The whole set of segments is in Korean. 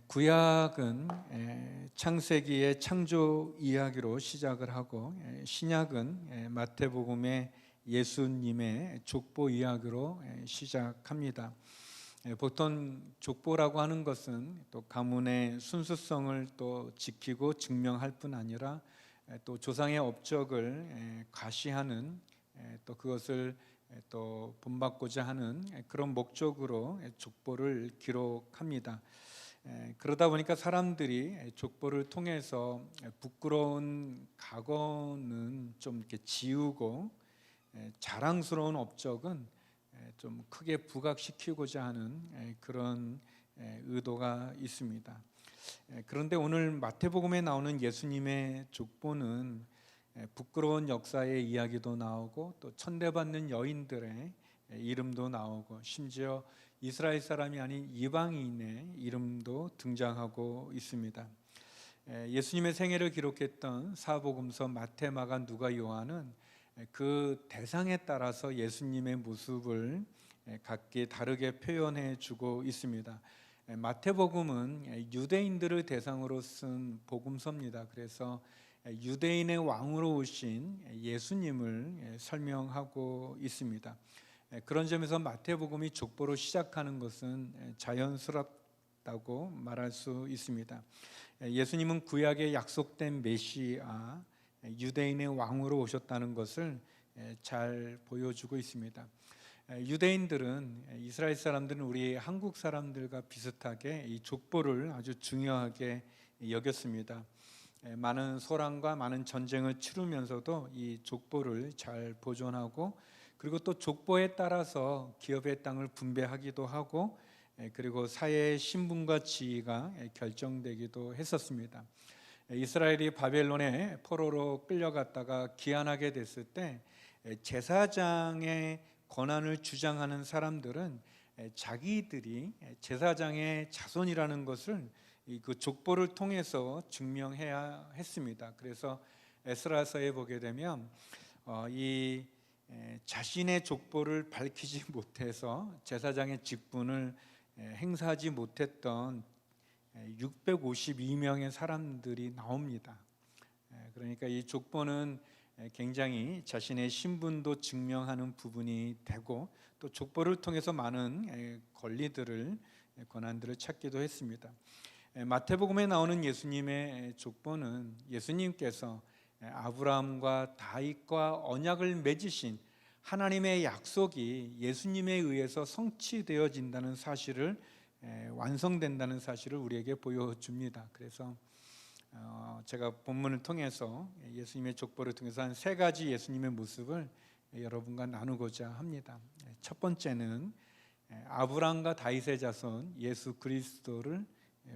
구약은 창세기의 창조 이야기로 시작을 하고, 신약은 마태복음의 예수님의 족보 이야기로 시작합니다. 보통 족보라고 하는 것은 또 가문의 순수성을 또 지키고 증명할 뿐 아니라 또 조상의 업적을 과시하는, 또 그것을 또 본받고자 하는 그런 목적으로 족보를 기록합니다. 그러다 보니까 사람들이 족보를 통해서 부끄러운 과거는 좀 이렇게 지우고 자랑스러운 업적은 좀 크게 부각시키고자 하는 그런 의도가 있습니다. 그런데 오늘 마태복음에 나오는 예수님의 족보는 부끄러운 역사의 이야기도 나오고, 또 천대받는 여인들의 이름도 나오고, 심지어 이스라엘 사람이 아닌 이방인의 이름도 등장하고 있습니다. 예수님의 생애를 기록했던 사복음서 마태, 마가, 누가, 요한은 그 대상에 따라서 예수님의 모습을 각기 다르게 표현해 주고 있습니다. 마태복음은 유대인들을 대상으로 쓴 복음서입니다. 그래서 유대인의 왕으로 오신 예수님을 설명하고 있습니다. 그런 점에서 마태복음이 족보로 시작하는 것은 자연스럽다고 말할 수 있습니다. 예수님은 구약의 약속된 메시아, 유대인의 왕으로 오셨다는 것을 잘 보여주고 있습니다. 유대인들은, 이스라엘 사람들은 우리 한국 사람들과 비슷하게 이 족보를 아주 중요하게 여겼습니다. 많은 소란과 많은 전쟁을 치르면서도 이 족보를 잘 보존하고, 그리고 또 족보에 따라서 기업의 땅을 분배하기도 하고, 그리고 사회의 신분과 지위가 결정되기도 했었습니다. 이스라엘이 바벨론의 포로로 끌려갔다가 귀환하게 됐을 때 제사장의 권한을 주장하는 사람들은 자기들이 제사장의 자손이라는 것을 그 족보를 통해서 증명해야 했습니다. 그래서 에스라서에 보게 되면 이 자신의 족보를 밝히지 못해서 제사장의 직분을 행사하지 못했던 652명의 사람들이 나옵니다. 그러니까 이 족보는 굉장히 자신의 신분도 증명하는 부분이 되고, 또 족보를 통해서 많은 권한들을 찾기도 했습니다. 마태복음에 나오는 예수님의 족보는 예수님께서 아브라함과 다윗과 언약을 맺으신 하나님의 약속이 예수님에 의해서 성취되어진다는 사실을, 완성된다는 사실을 우리에게 보여줍니다. 그래서 제가 본문을 통해서 예수님의 족보를 통해서 한 세 가지 예수님의 모습을 여러분과 나누고자 합니다. 첫 번째는 아브라함과 다윗의 자손 예수 그리스도를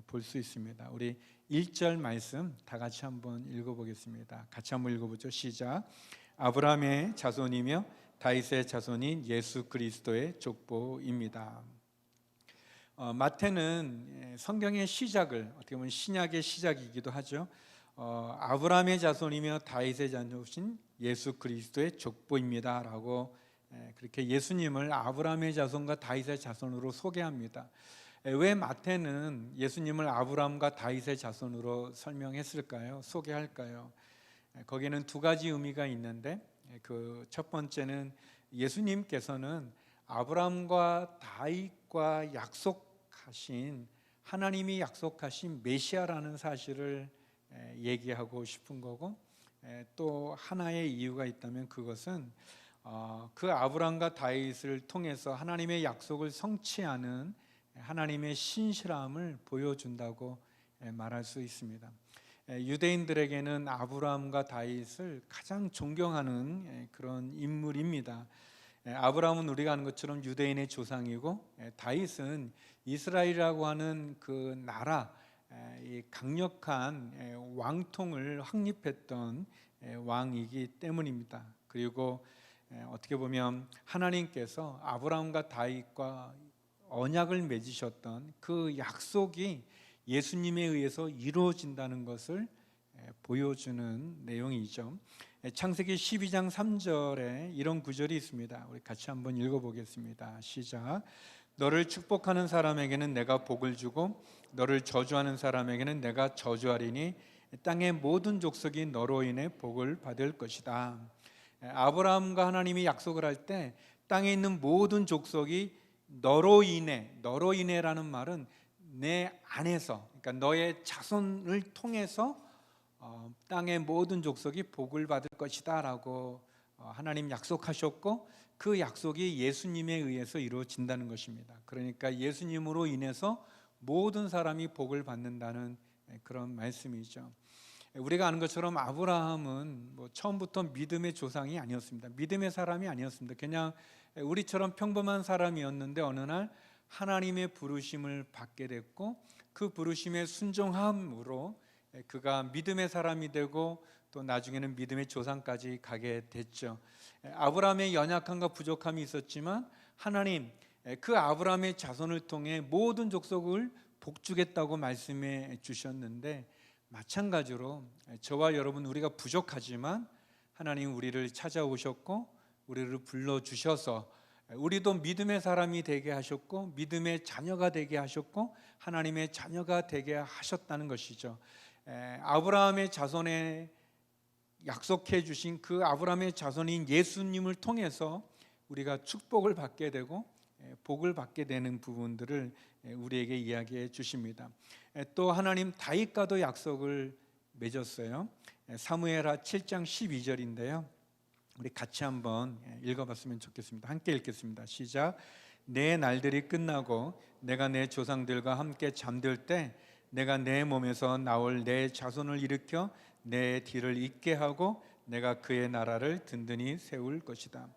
볼 수 있습니다. 우리 1절 말씀 다 같이 한번 읽어보겠습니다. 같이 한번 읽어보죠. 시작. 아브라함의 자손이며 다윗의 자손인 예수 그리스도의 족보입니다. 마태는 성경의 시작을, 어떻게 보면 신약의 시작이기도 하죠. 아브라함의 자손이며 다윗의 자손이신 예수 그리스도의 족보입니다 라고 그렇게 예수님을 아브라함의 자손과 다윗의 자손으로 소개합니다. 왜 마태는 예수님을 아브라함과 다윗의 자손으로 설명했을까요? 소개할까요? 거기에는 두 가지 의미가 있는데, 그 첫 번째는 예수님께서는 아브라함과 다윗과 하나님이 약속하신 메시아라는 사실을 얘기하고 싶은 거고, 또 하나의 이유가 있다면 그것은 그 아브라함과 다윗을 통해서 하나님의 약속을 성취하는 하나님의 신실함을 보여준다고 말할 수 있습니다. 유대인들에게는 아브라함과 다윗을 가장 존경하는 그런 인물입니다. 아브라함은 우리가 아는 것처럼 유대인의 조상이고, 다윗은 이스라엘이라고 하는 그 나라, 이 강력한 왕통을 확립했던 왕이기 때문입니다. 그리고 어떻게 보면 하나님께서 아브라함과 다윗과 언약을 맺으셨던 그 약속이 예수님에 의해서 이루어진다는 것을 보여주는 내용이죠. 창세기 12장 3절에 이런 구절이 있습니다. 우리 같이 한번 읽어보겠습니다. 시작. 너를 축복하는 사람에게는 내가 복을 주고 너를 저주하는 사람에게는 내가 저주하리니 땅의 모든 족속이 너로 인해 복을 받을 것이다. 아브라함과 하나님이 약속을 할 때 땅에 있는 모든 족속이 너로 인해라는 말은 내 안에서, 그러니까 너의 자손을 통해서 땅의 모든 족속이 복을 받을 것이다 라고 하나님 약속하셨고, 그 약속이 예수님에 의해서 이루어진다는 것입니다. 그러니까 예수님으로 인해서 모든 사람이 복을 받는다는 그런 말씀이죠. 우리가 아는 것처럼 아브라함은 처음부터 믿음의 조상이 아니었습니다. 믿음의 사람이 아니었습니다. 그냥 우리처럼 평범한 사람이었는데 어느 날 하나님의 부르심을 받게 됐고, 그 부르심에 순종함으로 그가 믿음의 사람이 되고 또 나중에는 믿음의 조상까지 가게 됐죠. 아브라함의 연약함과 부족함이 있었지만 하나님 그 아브라함의 자손을 통해 모든 족속을 복주겠다고 말씀해 주셨는데, 마찬가지로 저와 여러분 우리가 부족하지만 하나님 우리를 찾아오셨고 우리를 불러주셔서 우리도 믿음의 사람이 되게 하셨고 믿음의 자녀가 되게 하셨고 하나님의 자녀가 되게 하셨다는 것이죠. 아브라함의 자손에 약속해 주신 그 아브라함의 자손인 예수님을 통해서 우리가 축복을 받게 되고 복을 받게 되는 부분들을 우리에게 이야기해 주십니다. 또 하나님 다윗과도 약속을 맺었어요. 사무엘하 7장 12절인데요. 우리 같이 한번 읽어봤으면 좋겠습니다. 함께 읽겠습니다. 시작. 내 날들이 끝나고 내가 내 조상들과 함께 잠들 때 내가 내 몸에서 나올 내 자손을 일으켜 내 뒤를 잇게 하고 내가 그의 나라를 든든히 세울 것이다.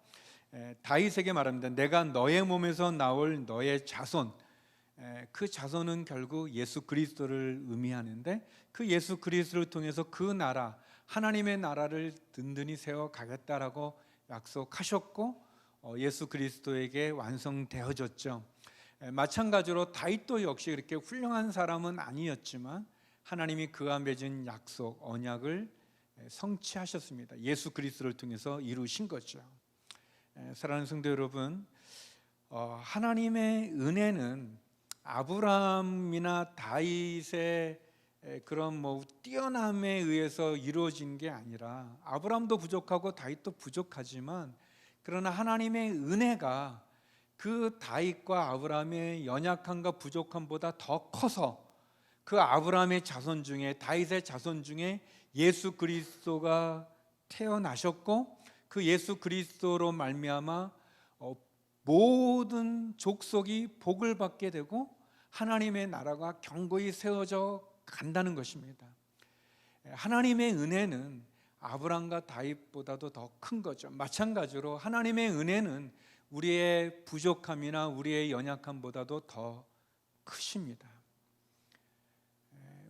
다윗에게 말합니다. 내가 너의 몸에서 나올 너의 자손, 그 자손은 결국 예수 그리스도를 의미하는데 그 예수 그리스도를 통해서 그 나라, 하나님의 나라를 든든히 세워 가겠다라고 약속하셨고 예수 그리스도에게 완성되어졌죠. 마찬가지로 다윗도 역시 그렇게 훌륭한 사람은 아니었지만 하나님이 그와 맺은 약속, 언약을 성취하셨습니다. 예수 그리스도를 통해서 이루신 거죠. 사랑하는 성도 여러분, 하나님의 은혜는 아브라함이나 다윗의 그런 뛰어남에 의해서 이루어진 게 아니라, 아브라함도 부족하고 다윗도 부족하지만 그러나 하나님의 은혜가 그 다윗과 아브라함의 연약함과 부족함보다 더 커서 그 아브라함의 자손 중에, 다윗의 자손 중에 예수 그리스도가 태어나셨고 그 예수 그리스도로 말미암아 모든 족속이 복을 받게 되고 하나님의 나라가 견고히 세워져 간다는 것입니다. 하나님의 은혜는 아브라함과 다윗보다도 더 큰 거죠. 마찬가지로 하나님의 은혜는 우리의 부족함이나 우리의 연약함보다도 더 크십니다.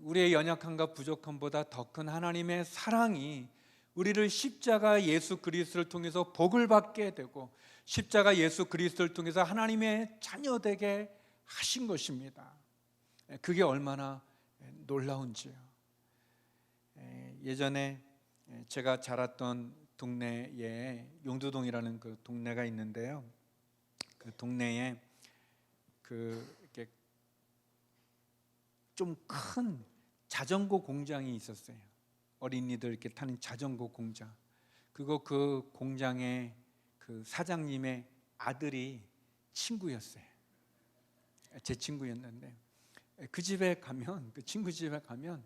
우리의 연약함과 부족함보다 더 큰 하나님의 사랑이 우리를 십자가 예수 그리스도를 통해서 복을 받게 되고 십자가 예수 그리스도를 통해서 하나님의 자녀 되게 하신 것입니다. 그게 얼마나 놀라운지요. 예전에 제가 자랐던 동네에 용두동이라는 그 동네가 있는데요. 그 동네에 이렇게 좀 큰 자전거 공장이 있었어요. 어린이들 이렇게 타는 자전거 공장. 그리고 그 공장의 그 사장님의 아들이 친구였어요. 제 친구였는데 그 집에 가면, 그 친구 집에 가면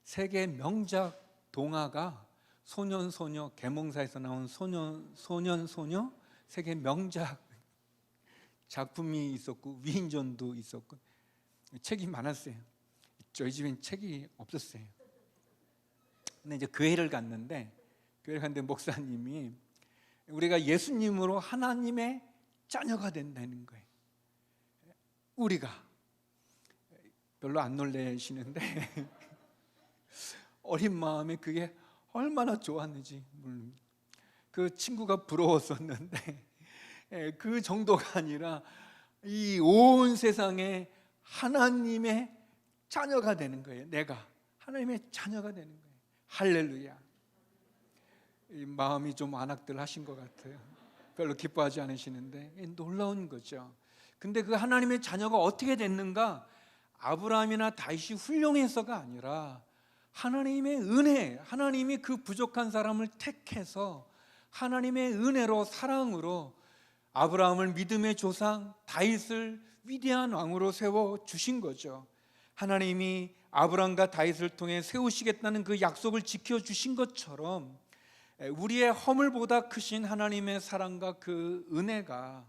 세계 명작 동화가 소년소녀, 계몽사에서 나온 소년소녀 세계 명작 작품이 있었고 위인전도 있었고 책이 많았어요. 저희 집엔 책이 없었어요. 근데 이제 교회를 갔는데 목사님이 우리가 예수님으로 하나님의 자녀가 된다는 거예요. 우리가 별로 안 놀라시는데 어린 마음에 그게 얼마나 좋았는지 모릅니다. 그 친구가 부러웠었는데 그 정도가 아니라 이 온 세상에 하나님의 자녀가 되는 거예요. 내가 하나님의 자녀가 되는 거예요. 할렐루야. 이 마음이 좀 안악들 하신 것 같아요. 별로 기뻐하지 않으시는데 놀라운 거죠. 근데 그 하나님의 자녀가 어떻게 됐는가? 아브라함이나 다윗이 훌륭해서가 아니라 하나님의 은혜, 하나님이 그 부족한 사람을 택해서 하나님의 은혜로, 사랑으로 아브라함을 믿음의 조상, 다윗을 위대한 왕으로 세워 주신 거죠. 하나님이 아브라함과 다윗을 통해 세우시겠다는 그 약속을 지켜 주신 것처럼 우리의 허물보다 크신 하나님의 사랑과 그 은혜가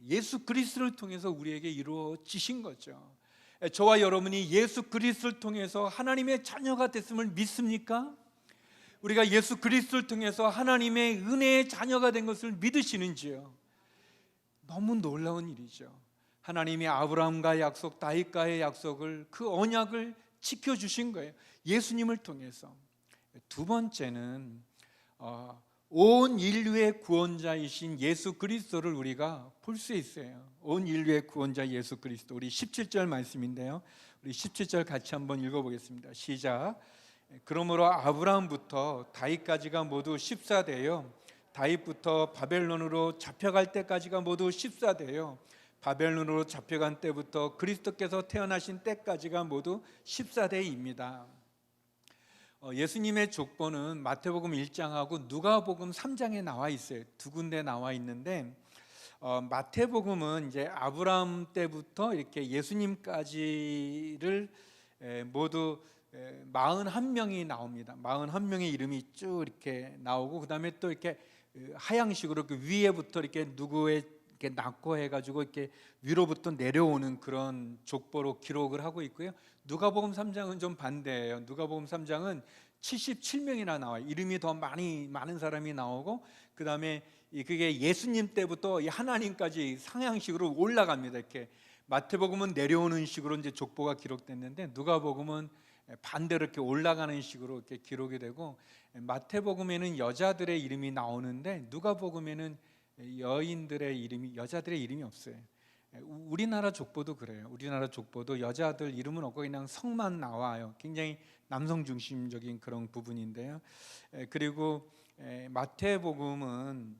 예수 그리스도를 통해서 우리에게 이루어지신 거죠. 저와 여러분이 예수 그리스도를 통해서 하나님의 자녀가 됐음을 믿습니까? 우리가 예수 그리스도를 통해서 하나님의 은혜의 자녀가 된 것을 믿으시는지요? 너무 놀라운 일이죠. 하나님이 아브라함과의 약속, 다윗과의 약속을, 그 언약을 지켜주신 거예요. 예수님을 통해서. 두 번째는 온 인류의 구원자이신 예수 그리스도를 우리가 볼 수 있어요. 온 인류의 구원자 예수 그리스도. 우리 17절 말씀인데요, 우리 17절 같이 한번 읽어보겠습니다. 시작. 그러므로 아브라함부터 다윗까지가 모두 14대요 다윗부터 바벨론으로 잡혀갈 때까지가 모두 14대요 바벨론으로 잡혀간 때부터 그리스도께서 태어나신 때까지가 모두 14대입니다. 예수님의 족보는 마태복음 1장하고 누가복음 3장에 나와 있어요. 두 군데 나와 있는데 마태복음은 이제 아브라함 때부터 이렇게 예수님까지를 모두 41명이 나옵니다. 41명의 이름이 쭉 이렇게 나오고, 그 다음에 또 이렇게 하향식으로 그 위에부터 이렇게 누구의 이렇게 낳고 해가지고 이렇게 위로부터 내려오는 그런 족보로 기록을 하고 있고요. 누가복음 3장은 좀 반대예요. 누가복음 3장은 77명이나 나와요. 이름이 더 많은 사람이 나오고, 그 다음에 그게 예수님 때부터 하나님까지 상향식으로 올라갑니다. 이렇게 마태복음은 내려오는 식으로 이제 족보가 기록됐는데, 누가복음은 반대로 이렇게 올라가는 식으로 이렇게 기록이 되고, 마태복음에는 여자들의 이름이 나오는데 누가복음에는 여인들의 이름이, 여자들의 이름이 없어요. 우리나라 족보도 그래요. 우리나라 족보도 여자들 이름은 없고 그냥 성만 나와요. 굉장히 남성 중심적인 그런 부분인데요. 그리고 마태복음은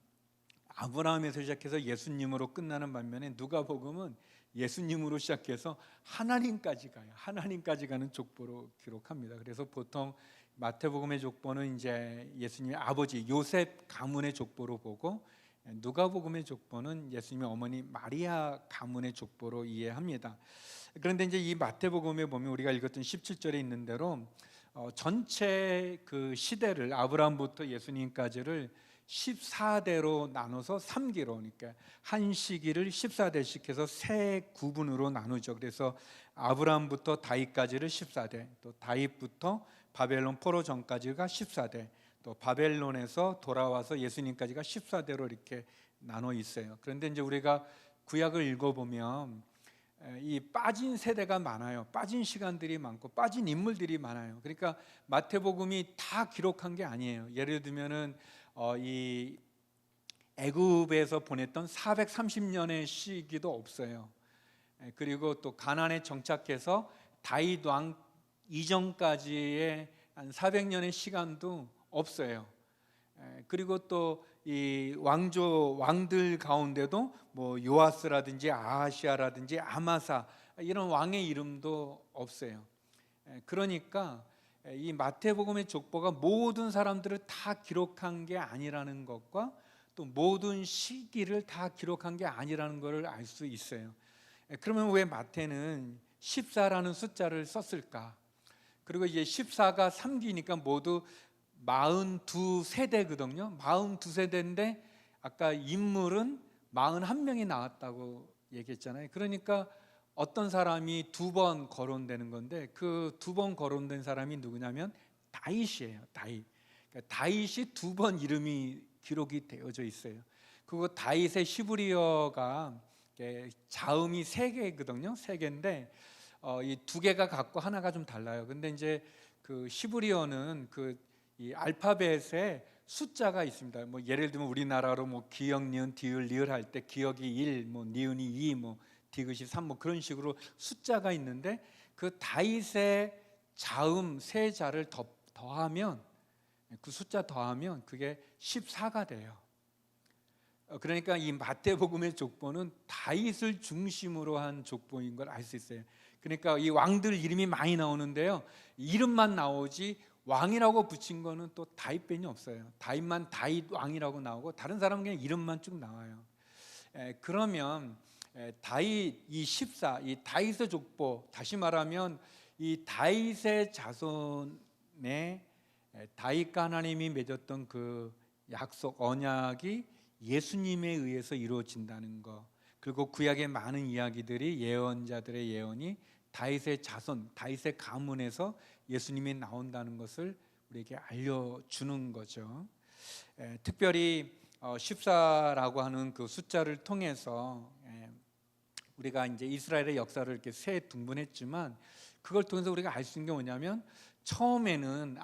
아브라함에서 시작해서 예수님으로 끝나는 반면에 누가복음은 예수님으로 시작해서 하나님까지 가요. 하나님까지 가는 족보로 기록합니다. 그래서 보통 마태복음의 족보는 이제 예수님의 아버지 요셉 가문의 족보로 보고, 누가복음의 족보는 예수님의 어머니 마리아 가문의 족보로 이해합니다. 그런데 이제 이 마태복음에 보면 우리가 읽었던 17절에 있는 대로 전체 그 시대를 아브라함부터 예수님까지를 14대로 나눠서 3기로, 그러니까 한 시기를 14대씩 해서 세 구분으로 나누죠. 그래서 아브라함부터 다윗까지를 14대, 또 다윗부터 바벨론 포로 전까지가 14대, 또 바벨론에서 돌아와서 예수님까지가 14대로 이렇게 나눠 있어요. 그런데 이제 우리가 구약을 읽어보면 이 빠진 세대가 많아요. 빠진 시간들이 많고 빠진 인물들이 많아요. 그러니까 마태복음이 다 기록한 게 아니에요. 예를 들면은 이 애굽에서 보냈던 430년의 시기도 없어요. 그리고 또 가나안에 정착해서 다윗 왕 이전까지의 한 400년의 시간도 없어요. 그리고 또 이 왕들 가운데도 뭐 요아스라든지 아하시아라든지 아마사 이런 왕의 이름도 없어요. 그러니까 이 마태복음의 족보가 모든 사람들을 다 기록한 게 아니라는 것과 또 모든 시기를 다 기록한 게 아니라는 것을 알 수 있어요. 그러면 왜 마태는 14라는 숫자를 썼을까? 그리고 이제 14가 3기니까 모두 42세대거든요. 42세대인데 아까 인물은 41명이 나왔다고 얘기했잖아요. 그러니까 어떤 사람이 두 번 거론되는 건데, 그 두 번 거론된 사람이 누구냐면 다윗이에요. 그러니까 다윗이 두 번 이름이 기록이 되어져 있어요. 그리고 다윗의 히브리어가 자음이 3개거든요. 3개인데 이 2개가 같고 하나가 좀 달라요. 근데 이제 그 히브리어는 이 알파벳에 숫자가 있습니다. 뭐 예를 들면 우리나라로 뭐 기역, 니은, 디귿, 리을 할 때 기역이 1, 뭐 니은이 2, 뭐 디귿이 3, 뭐 그런 식으로 숫자가 있는데, 그 다윗의 자음 세 자를 더하면, 그 숫자 더하면 그게 14가 돼요. 그러니까 이 마태복음의 족보는 다윗을 중심으로 한 족보인 걸 알 수 있어요. 그러니까 이 왕들 이름이 많이 나오는데요, 이름만 나오지 왕이라고 붙인 거는 또 다윗밖에 없어요. 다윗만 다윗 왕이라고 나오고 다른 사람은 그냥 이름만 쭉 나와요. 그러면 다윗 이 다윗의 족보, 다시 말하면 이 다윗의 자손에 다윗과 하나님이 맺었던 그 약속 언약이 예수님에 의해서 이루어진다는 거, 그리고 구약의 많은 이야기들이 예언자들의 예언이 다윗의 자손, 다윗의 가문에서 예수님이 나온다는 것을 우리에게 알려주는 거죠. 특별히 14라고 하는 그 숫자를 통해서 우리가 이제 이스라엘의 역사를 이렇게 세 등분했지만, 그걸 통해서 우리가 알 수 있는 게 뭐냐면, 처음에는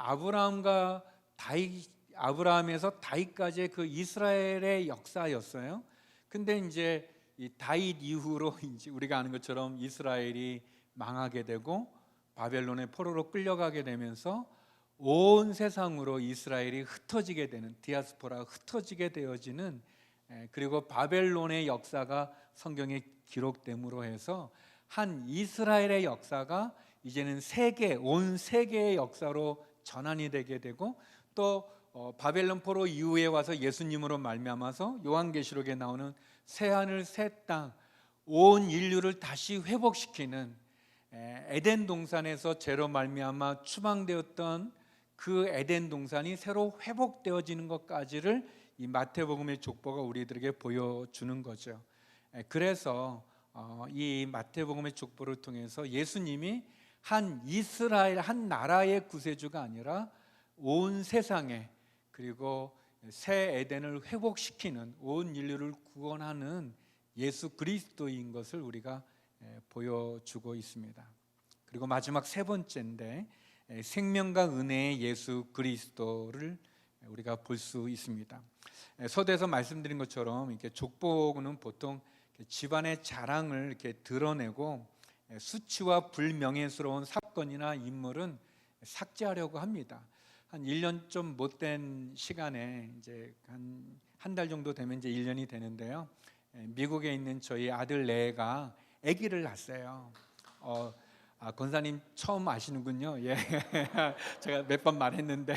아브라함에서 다윗까지의 그 이스라엘의 역사였어요. 근데 이제 이 다윗 이후로 이제 우리가 아는 것처럼 이스라엘이 망하게 되고 바벨론의 포로로 끌려가게 되면서 온 세상으로 이스라엘이 흩어지게 되는, 디아스포라가 흩어지게 되어지는, 그리고 바벨론의 역사가 성경에 기록됨으로 해서 한 이스라엘의 역사가 이제는 온 세계의 역사로 전환이 되게 되고, 또 바벨론 포로 이후에 와서 예수님으로 말미암아서 요한계시록에 나오는 새 하늘 새 땅, 온 인류를 다시 회복시키는, 에덴 동산에서 죄로 말미암아 추방되었던 그 에덴 동산이 새로 회복되어지는 것까지를 이 마태복음의 족보가 우리들에게 보여주는 거죠. 그래서 이 마태복음의 족보를 통해서 예수님이 한 이스라엘, 한 나라의 구세주가 아니라 온 세상에, 그리고 새 에덴을 회복시키는, 온 인류를 구원하는 예수 그리스도인 것을 우리가 보여주고 있습니다. 그리고 마지막 세 번째인데, 생명과 은혜의 예수 그리스도를 우리가 볼 수 있습니다. 서두에서 말씀드린 것처럼 이렇게 족보는 보통 집안의 자랑을 이렇게 드러내고 수치와 불명예스러운 사건이나 인물은 삭제하려고 합니다. 한 1년 좀 못된 시간에 이제 한 달 정도 되면 이제 1년이 되는데요, 미국에 있는 저희 아들 레가 아기를 낳았어요. 권사님 처음 아시는군요. 예, 제가 몇 번 말했는데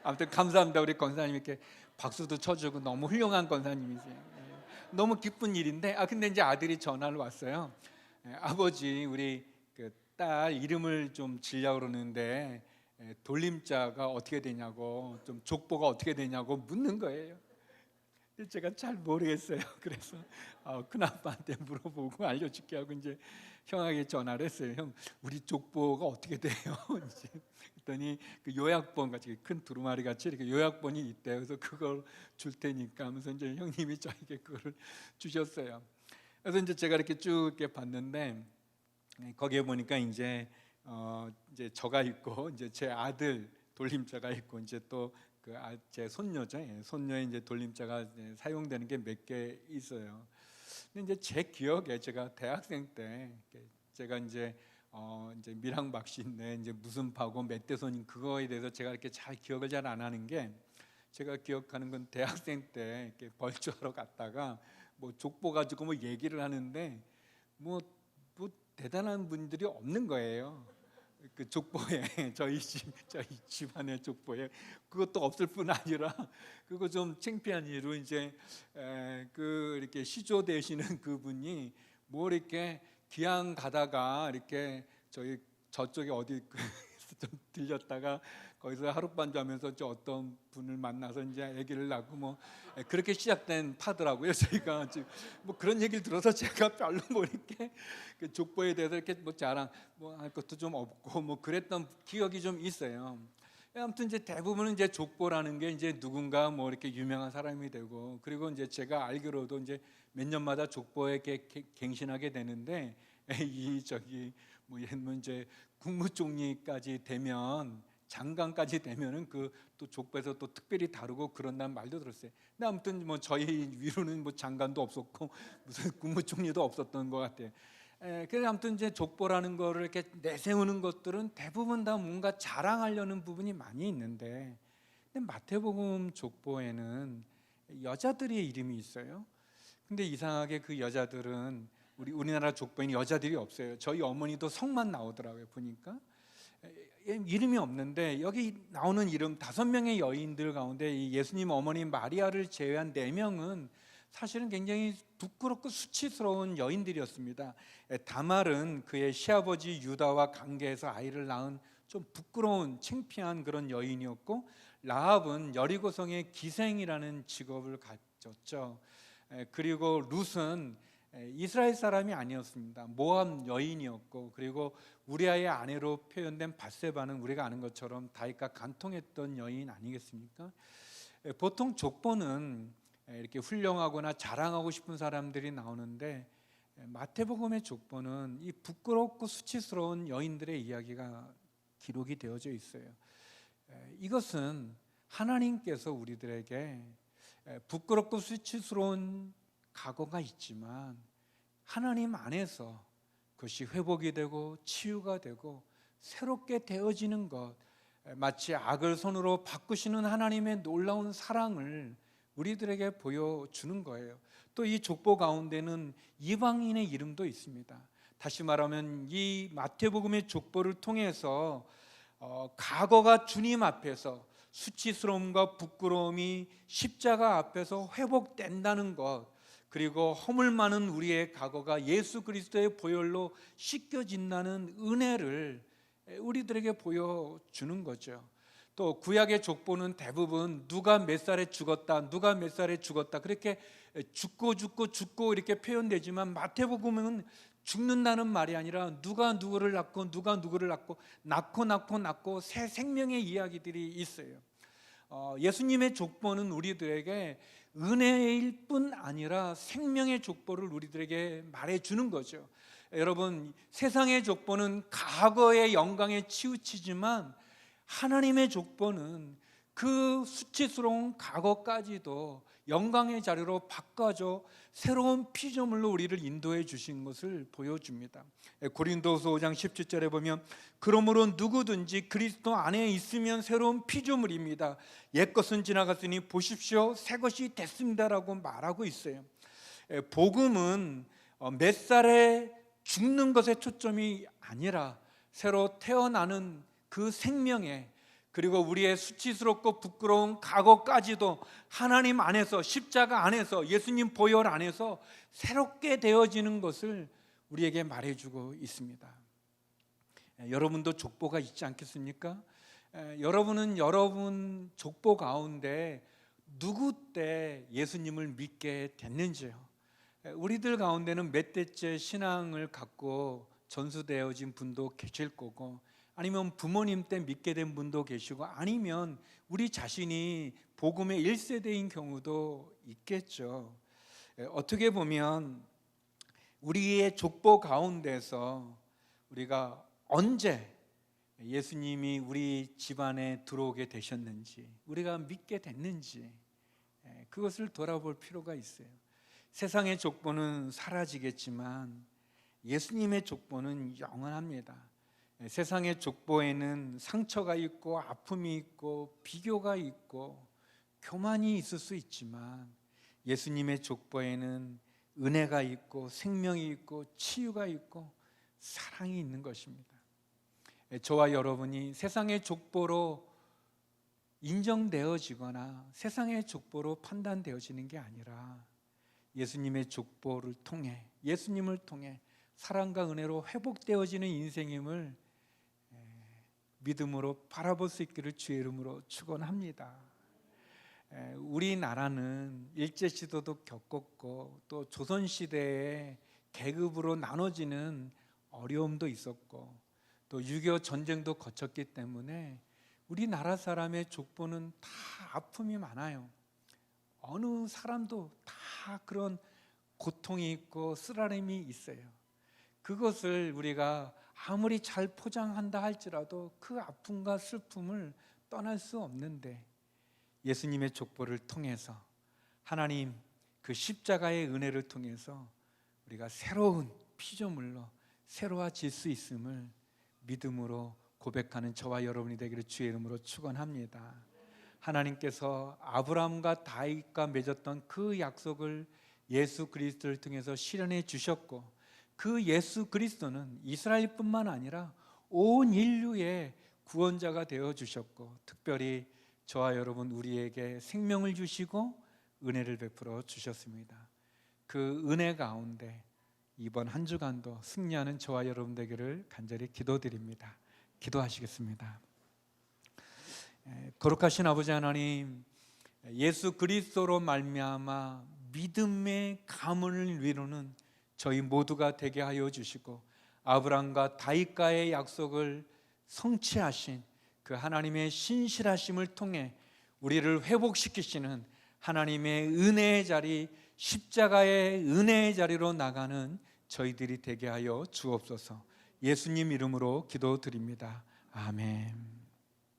아무튼 감사합니다. 우리 권사님 이렇게 박수도 쳐주고 너무 훌륭한 권사님이세요. 너무 기쁜 일인데, 근데 이제 아들이 전화를 왔어요. 아버지, 우리 그 딸 이름을 좀 지려고 그러는데 돌림자가 어떻게 되냐고, 좀 족보가 어떻게 되냐고 묻는 거예요. 제가 잘 모르겠어요. 그래서 큰아빠한테 물어보고 알려줄게 하고 이제 형에게 전화를 했어요. 형, 우리 족보가 어떻게 돼요? 이제 그랬더니 그 요약본 같이 큰 두루마리 같이 이렇게 요약본이 있대요. 그래서 그걸 줄 테니까 하면서 이제 형님이 저에게 그거를 주셨어요. 그래서 이제 제가 이렇게 쭉 이렇게 봤는데, 거기에 보니까 이제 저가 있고, 이제 제 아들 돌림자가 있고, 이제 또 제 손녀죠. 손녀의 이제 돌림자가 이제 사용되는 게 몇 개 있어요. 근데 이제 제 기억에 제가 대학생 때 제가 이제 미랑박씨인데 이제 무슨 파고 멧돼손인 그거에 대해서 제가 이렇게 잘 기억을 잘 안 하는 게, 제가 기억하는 건 대학생 때 이렇게 벌주하러 갔다가 뭐 족보 가지고 뭐 얘기를 하는데 뭐 대단한 분들이 없는 거예요. 그 족보에 저희 집안의 족보에 그것도 없을 뿐 아니라, 그거 좀 창피한 일로 이제 이렇게 시조 되시는 그분이 뭐 이렇게 기양 가다가 이렇게 저쪽에 어디 좀 들렸다가 거기서 하룻밤 자면서 어떤 분을 만나서 이제 아기를 낳고 뭐 그렇게 시작된 파더라고요. 저희가 지금 뭐 그런 얘기를 들어서 제가 별로 뭐 이렇게 그 족보에 대해서 이렇게 뭐 자랑 뭐 할 것도 좀 없고 뭐 그랬던 기억이 좀 있어요. 아무튼 이제 대부분은 이제 족보라는 게 이제 누군가 뭐 이렇게 유명한 사람이 되고, 그리고 이제 제가 알기로도 이제 몇 년마다 족보에 이렇게 갱신하게 되는데, 뭐 예를 들면 이제 국무총리까지 되면, 장관까지 되면은 그 또 족보에서 또 특별히 다루고 그런다는 말도 들었어요. 근데 아무튼 뭐 저희 위로는 뭐 장관도 없었고 무슨 국무총리도 없었던 것 같아요. 그래서 아무튼 이제 족보라는 거를 이렇게 내세우는 것들은 대부분 다 뭔가 자랑하려는 부분이 많이 있는데, 근데 마태복음 족보에는 여자들의 이름이 있어요. 근데 이상하게 그 여자들은 우리나라 족보에는 여자들이 없어요. 저희 어머니도 성만 나오더라고요. 보니까 이름이 없는데 여기 나오는 이름 5명의 여인들 가운데 이 예수님 어머니 마리아를 제외한 4명은 사실은 굉장히 부끄럽고 수치스러운 여인들이었습니다. 다말은 그의 시아버지 유다와 관계해서 아이를 낳은 좀 부끄러운 창피한 그런 여인이었고, 라합은 여리고성의 기생이라는 직업을 가졌죠. 그리고 룻은 이스라엘 사람이 아니었습니다. 모압 여인이었고, 그리고 우리아의 아내로 표현된 밧세바는 우리가 아는 것처럼 다윗과 간통했던 여인 아니겠습니까? 보통 족보는 이렇게 훌륭하거나 자랑하고 싶은 사람들이 나오는데, 마태복음의 족보는 이 부끄럽고 수치스러운 여인들의 이야기가 기록이 되어져 있어요. 이것은 하나님께서 우리들에게 부끄럽고 수치스러운 과거가 있지만 하나님 안에서 그것이 회복이 되고 치유가 되고 새롭게 되어지는 것, 마치 악을 선으로 바꾸시는 하나님의 놀라운 사랑을 우리들에게 보여주는 거예요. 또 이 족보 가운데는 이방인의 이름도 있습니다. 다시 말하면 이 마태복음의 족보를 통해서 과거가 주님 앞에서 수치스러움과 부끄러움이 십자가 앞에서 회복된다는 것, 그리고 허물 많은 우리의 과거가 예수 그리스도의 보혈로 씻겨진다는 은혜를 우리들에게 보여주는 거죠. 또 구약의 족보는 대부분 누가 몇 살에 죽었다, 누가 몇 살에 죽었다, 그렇게 죽고 이렇게 표현되지만 마태복음은 죽는다는 말이 아니라 누가 누구를 낳고 누가 누구를 낳고 새 생명의 이야기들이 있어요. 예수님의 족보는 우리들에게 은혜일 뿐 아니라 생명의 족보를 우리들에게 말해주는 거죠. 여러분, 세상의 족보는 과거의 영광에 치우치지만 하나님의 족보는 그 수치스러운 과거까지도 영광의 자료로 바꿔줘 새로운 피조물로 우리를 인도해 주신 것을 보여줍니다. 고린도서 5장 17절에 보면 그러므로 누구든지 그리스도 안에 있으면 새로운 피조물입니다. 옛것은 지나갔으니 보십시오 새 것이 됐습니다라고 말하고 있어요. 복음은 몇 살에 죽는 것에 초점이 아니라 새로 태어나는 그 생명에, 그리고 우리의 수치스럽고 부끄러운 과거까지도 하나님 안에서, 십자가 안에서, 예수님 보혈 안에서 새롭게 되어지는 것을 우리에게 말해주고 있습니다. 여러분도 족보가 있지 않겠습니까? 여러분은 여러분 족보 가운데 누구 때 예수님을 믿게 됐는지요? 우리들 가운데는 몇 대째 신앙을 갖고 전수되어진 분도 계실 거고, 아니면 부모님 때 믿게 된 분도 계시고, 아니면 우리 자신이 복음의 1세대인 경우도 있겠죠. 어떻게 보면 우리의 족보 가운데서 우리가 언제 예수님이 우리 집안에 들어오게 되셨는지, 우리가 믿게 됐는지, 그것을 돌아볼 필요가 있어요. 세상의 족보는 사라지겠지만 예수님의 족보는 영원합니다. 세상의 족보에는 상처가 있고 아픔이 있고 비교가 있고 교만이 있을 수 있지만 예수님의 족보에는 은혜가 있고 생명이 있고 치유가 있고 사랑이 있는 것입니다. 저와 여러분이 세상의 족보로 인정되어지거나 세상의 족보로 판단되어지는 게 아니라 예수님의 족보를 통해, 예수님을 통해 사랑과 은혜로 회복되어지는 인생임을 믿음으로 바라볼 수 있기를 주의 이름으로 축원합니다. 우리나라는 일제시대도 겪었고 또 조선시대에 계급으로 나눠지는 어려움도 있었고 또 6.25 전쟁도 거쳤기 때문에 우리나라 사람의 족보는 다 아픔이 많아요. 어느 사람도 다 그런 고통이 있고 쓰라림이 있어요. 그것을 우리가 아무리 잘 포장한다 할지라도 그 아픔과 슬픔을 떠날 수 없는데, 예수님의 족보를 통해서 하나님 그 십자가의 은혜를 통해서 우리가 새로운 피조물로 새로워질 수 있음을 믿음으로 고백하는 저와 여러분이 되기를 주의 이름으로 축원합니다. 하나님께서 아브라함과 다윗과 맺었던 그 약속을 예수 그리스도를 통해서 실현해 주셨고, 그 예수 그리스도는 이스라엘뿐만 아니라 온 인류의 구원자가 되어 주셨고, 특별히 저와 여러분 우리에게 생명을 주시고 은혜를 베풀어 주셨습니다. 그 은혜 가운데 이번 한 주간도 승리하는 저와 여러분 되기를 간절히 기도드립니다. 기도하시겠습니다. 거룩하신 아버지 하나님, 예수 그리스도로 말미암아 믿음의 가문을 이루는 저희 모두가 되게 하여 주시고, 아브라함과 다윗과의 약속을 성취하신 그 하나님의 신실하심을 통해 우리를 회복시키시는 하나님의 은혜의 자리, 십자가의 은혜의 자리로 나가는 저희들이 되게 하여 주옵소서. 예수님 이름으로 기도드립니다. 아멘.